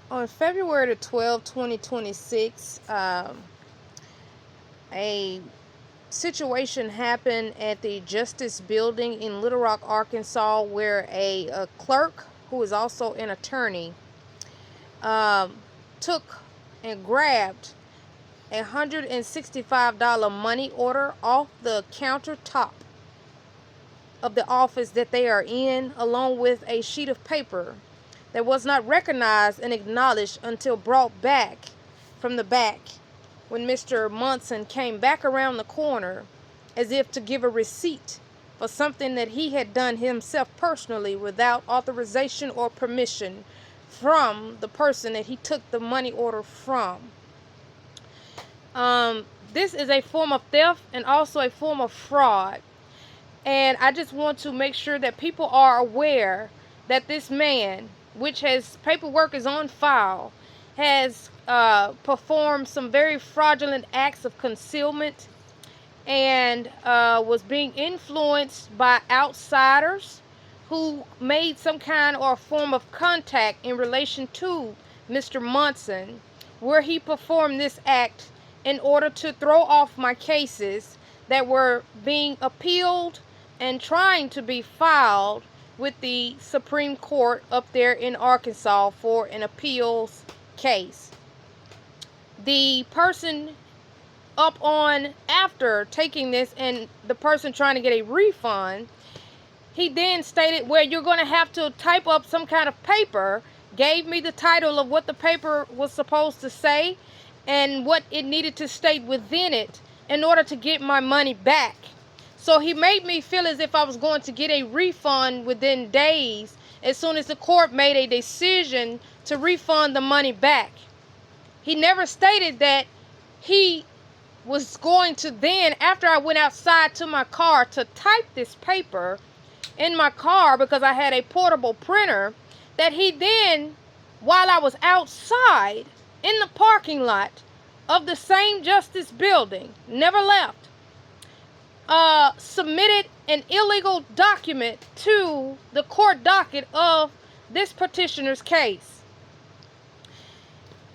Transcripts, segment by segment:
On February the 12th, 2026, a situation happened at the Justice Building in Little Rock, Arkansas, where a clerk, who is also an attorney, took and grabbed a $165 money order off the countertop of the office that they are in, along with a sheet of paper that was not recognized and acknowledged until brought back from the back when Mr. Munson came back around the corner as if to give a receipt for something that he had done himself personally without authorization or permission from the person that he took the money order from. This is a form of theft and also a form of fraud. And I just want to make sure that people are aware that this man, which has paperwork is on file, has performed some very fraudulent acts of concealment and was being influenced by outsiders who made some kind or form of contact in relation to Mr. Munson, where he performed this act in order to throw off my cases that were being appealed and trying to be filed with the Supreme Court up there in Arkansas for an appeals case. The person up on after taking this and the person trying to get a refund, he then stated, well, you're going to have to type up some kind of paper, gave me the title of what the paper was supposed to say and what it needed to state within it in order to get my money back. So he made me feel as if I was going to get a refund within days as soon as the court made a decision to refund the money back. He never stated that he was going to then, after I went outside to my car to type this paper in my car because I had a portable printer, that he then, while I was outside in the parking lot of the same Justice Building, never left, submitted an illegal document to the court docket of this petitioner's case.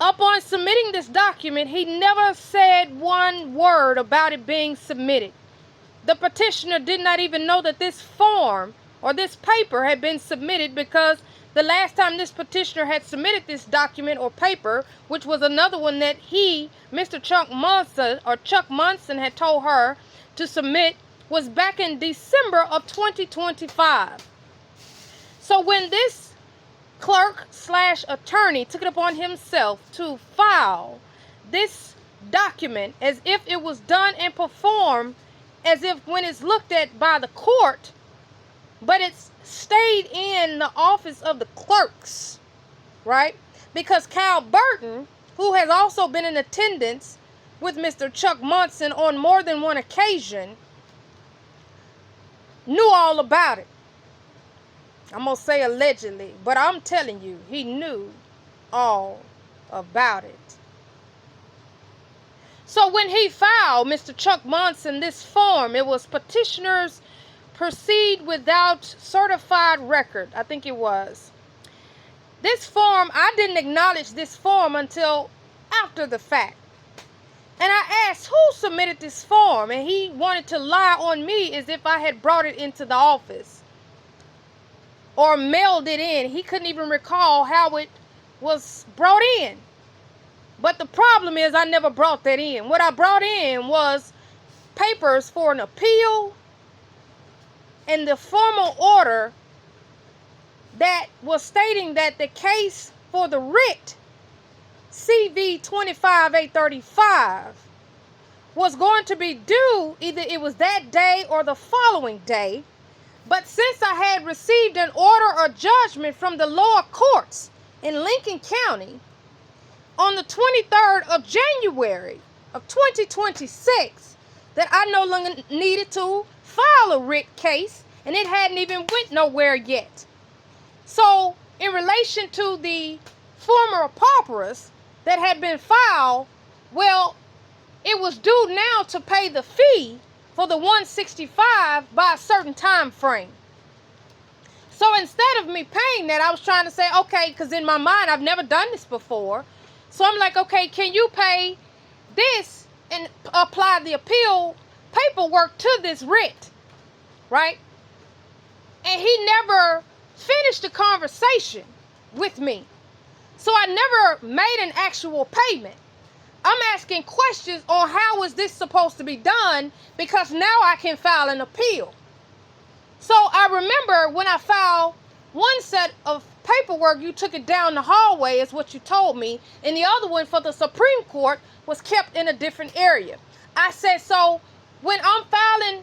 Upon submitting this document, he never said one word about it being submitted. The petitioner did not even know that this form or this paper had been submitted, because the last time this petitioner had submitted this document or paper, which was another one that he, Mr. Chuck Munson, had told her to submit, was back in December of 2025. So when this clerk/attorney took it upon himself to file this document as if it was done and performed as if when it's looked at by the court, but it's stayed in the office of the clerks, right? Because Cal Burton, who has also been in attendance with Mr. Chuck Munson on more than one occasion, knew all about it. I'm going to say allegedly, but I'm telling you, he knew all about it. So when he filed, Mr. Chuck Munson, this form, it was petitioners proceed without certified record, I think it was. This form, I didn't acknowledge this form until after the fact. And I asked who submitted this form, and he wanted to lie on me as if I had brought it into the office or mailed it in. He couldn't even recall how it was brought in. But the problem is I never brought that in. What I brought in was papers for an appeal and the formal order that was stating that the case for the writ CV 25835 was going to be due, either it was that day or the following day. But since I had received an order or judgment from the lower courts in Lincoln County on the 23rd of January of 2026 that I no longer needed to file a writ case, and it hadn't even went nowhere yet. So in relation to the former pauperous that had been filed, well, it was due now to pay the fee for the $165 by a certain time frame. So instead of me paying that, I was trying to say, okay, because in my mind, I've never done this before. So I'm like, okay, can you pay this and apply the appeal paperwork to this writ, right? And he never finished the conversation with me. So I never made an actual payment. I'm asking questions on how is this supposed to be done, because now I can file an appeal. So I remember when I filed one set of paperwork, you took it down the hallway is what you told me, and the other one for the Supreme Court was kept in a different area. I said, so when I'm filing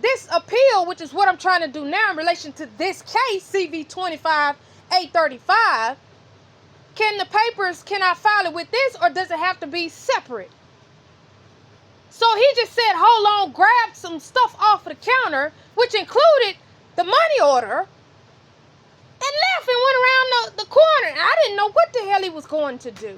this appeal, which is what I'm trying to do now in relation to this case, CV 25-835, can I file it with this, or does it have to be separate? So he just said, hold on, grabbed some stuff off of the counter, which included the money order, and left and went around the corner. And I didn't know what the hell he was going to do.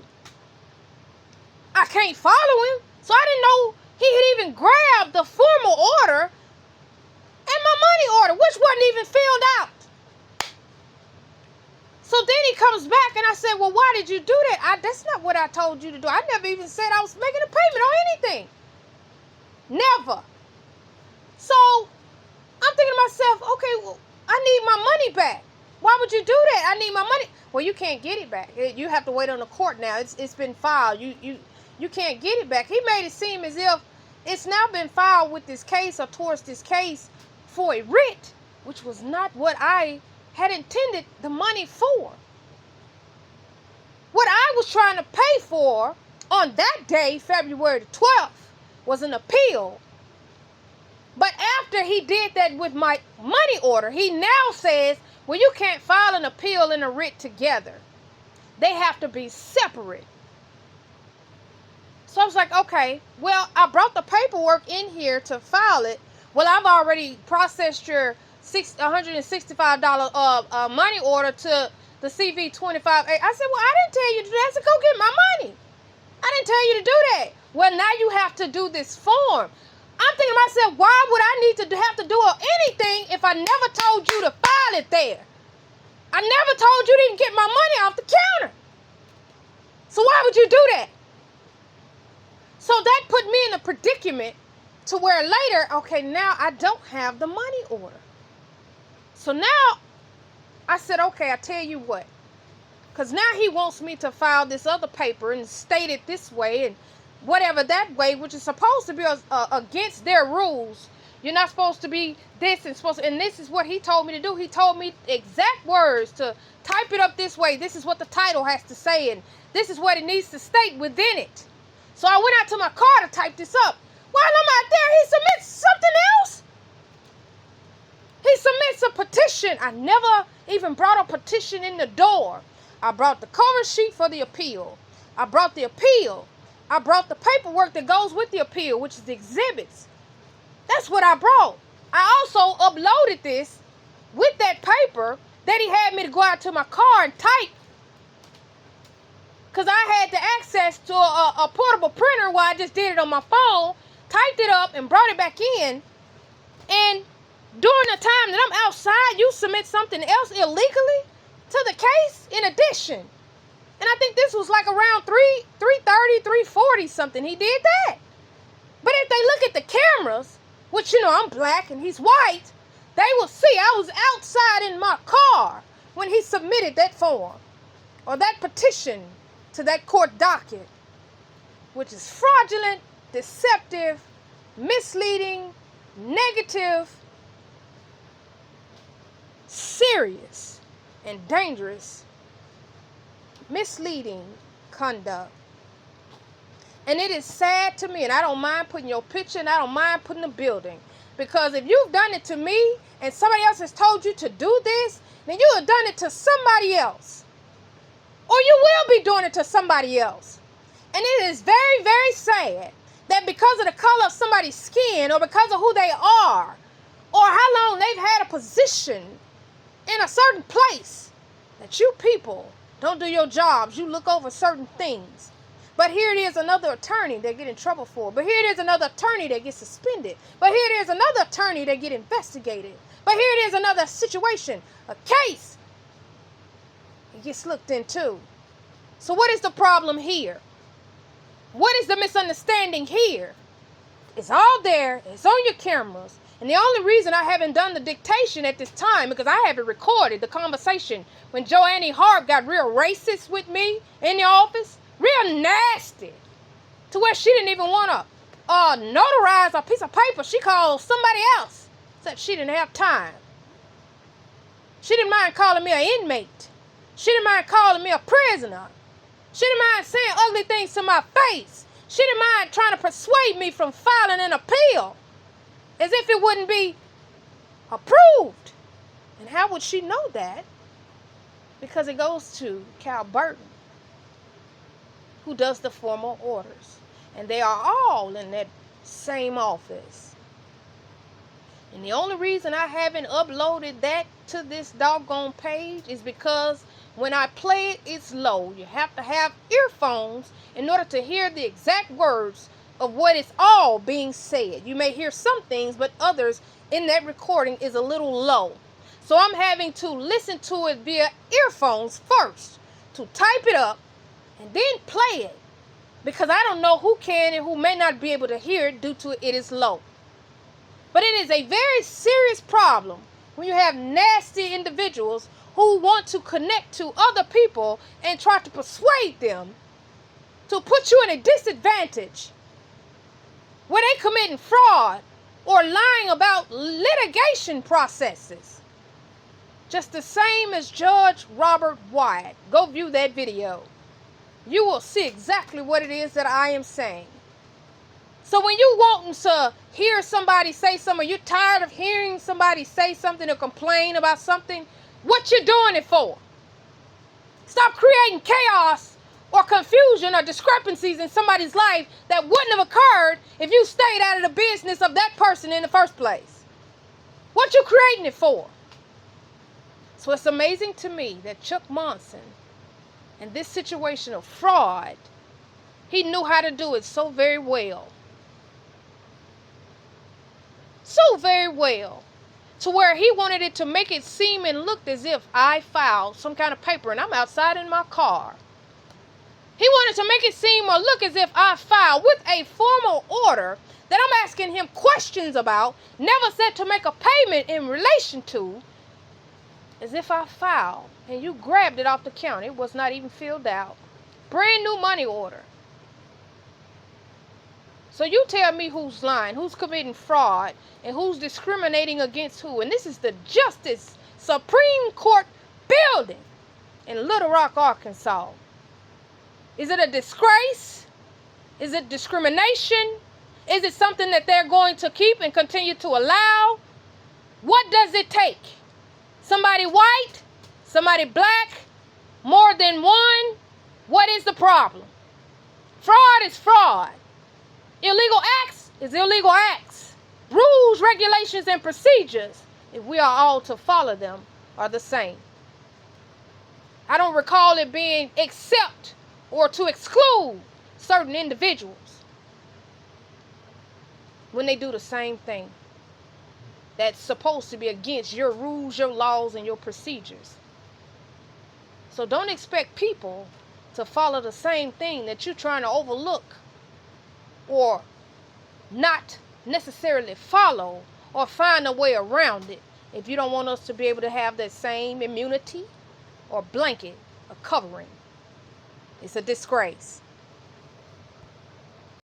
I can't follow him, so I didn't know he had even grabbed the formal order and my money order, which wasn't even filled out. So then he comes back and I said, well, why did you do that? That's not what I told you to do. I never even said I was making a payment on anything. Never. So I'm thinking to myself, okay, well, I need my money back. Why would you do that? I need my money. Well, you can't get it back. You have to wait on the court now. It's been filed. You can't get it back. He made it seem as if it's now been filed with this case or towards this case for a writ, which was not what I had intended the money for. What I was trying to pay for on that day, February the 12th, was an appeal. But after he did that with my money order, he now says, well, you can't file an appeal and a writ together. They have to be separate. So I was like, okay, well, I brought the paperwork in here to file it. Well, I've already processed your $165 money order to the CV 25. I said, well, I didn't tell you to do that. I said, go get my money. I didn't tell you to do that. Well, now you have to do this form. I'm thinking to myself, why would I need to have to do anything if I never told you to file it there? I never told you to get my money off the counter. So why would you do that? So that put me in a predicament to where later, okay, now I don't have the money order. So now I said, okay, I tell you what. Because now he wants me to file this other paper and state it this way and whatever that way, which is supposed to be against their rules. You're not supposed to be this and this is what he told me to do. He told me exact words to type it up this way. This is what the title has to say, and this is what it needs to state within it. So I went out to my car to type this up. While I'm out there, he submits something else. He submits a petition. I never even brought a petition in the door. I brought the cover sheet for the appeal. I brought the appeal. I brought the paperwork that goes with the appeal, which is the exhibits. That's what I brought. I also uploaded this with that paper that he had me to go out to my car and type. Because I had the access to a portable printer while I just did it on my phone, typed it up and brought it back in. And during the time that I'm outside, you submit something else illegally to the case in addition. And I think this was like around 3:30, 3:40 something. He did that. But if they look at the cameras, which, you know, I'm black and he's white, they will see I was outside in my car when he submitted that form or that petition to that court docket, which is fraudulent, deceptive, misleading, negative, serious, and dangerous, misleading conduct. And it is sad to me, and I don't mind putting your picture, and I don't mind putting the building, because if you've done it to me and somebody else has told you to do this, then you have done it to somebody else, or you will be doing it to somebody else. And it is very, very sad that because of the color of somebody's skin, or because of who they are, or how long they've had a position in a certain place, that you people don't do your jobs. You look over certain things. But here it is another attorney that get in trouble for. But here it is another attorney that gets suspended. But here it is another attorney that get investigated. But here it is another situation, a case. It gets looked into. So what is the problem here? What is the misunderstanding here? It's all there. It's on your cameras. And the only reason I haven't done the dictation at this time because I haven't recorded the conversation when Joanne Harp got real racist with me in the office. Real nasty. To where she didn't even want to notarize a piece of paper. She called somebody else. Except she didn't have time. She didn't mind calling me an inmate. She didn't mind calling me a prisoner. She didn't mind saying ugly things to my face. She didn't mind trying to persuade me from filing an appeal. As if it wouldn't be approved. And how would she know that? Because it goes to Cal Burton, who does the formal orders. And they are all in that same office. And the only reason I haven't uploaded that to this doggone page is because when I play it, it's low. You have to have earphones in order to hear the exact words of what is all being said. You may hear some things, but others in that recording is a little low. So I'm having to listen to it via earphones first, to type it up, and then play it. Because I don't know who can and who may not be able to hear it due to it is low. But it is a very serious problem when you have nasty individuals who want to connect to other people and try to persuade them to put you in a disadvantage where they committing fraud or lying about litigation processes. Just the same as Judge Robert Wyatt. Go view that video. You will see exactly what it is that I am saying. So when you wanting to hear somebody say something, you're tired of hearing somebody say something or complain about something, what you doing it for? Stop creating chaos or confusion or discrepancies in somebody's life that wouldn't have occurred if you stayed out of the business of that person in the first place. What you creating it for? So it's amazing to me that Chuck Munson, in this situation of fraud, he knew how to do it so very well. So very well. To where he wanted it to make it seem and look as if I filed some kind of paper and I'm outside in my car. He wanted to make it seem or look as if I filed with a formal order that I'm asking him questions about, never said to make a payment in relation to, as if I filed and you grabbed it off the counter. It was not even filled out. Brand new money order. So you tell me who's lying, who's committing fraud, and who's discriminating against who. And this is the Justice Supreme Court building in Little Rock, Arkansas. Is it a disgrace? Is it discrimination? Is it something that they're going to keep and continue to allow? What does it take? Somebody white? Somebody black? More than one? What is the problem? Fraud is fraud. Illegal acts is illegal acts. Rules, regulations, and procedures, if we are all to follow them, are the same. I don't recall it being except or to exclude certain individuals when they do the same thing that's supposed to be against your rules, your laws, and your procedures. So don't expect people to follow the same thing that you're trying to overlook or not necessarily follow or find a way around it if you don't want us to be able to have that same immunity or blanket or covering. It's a disgrace.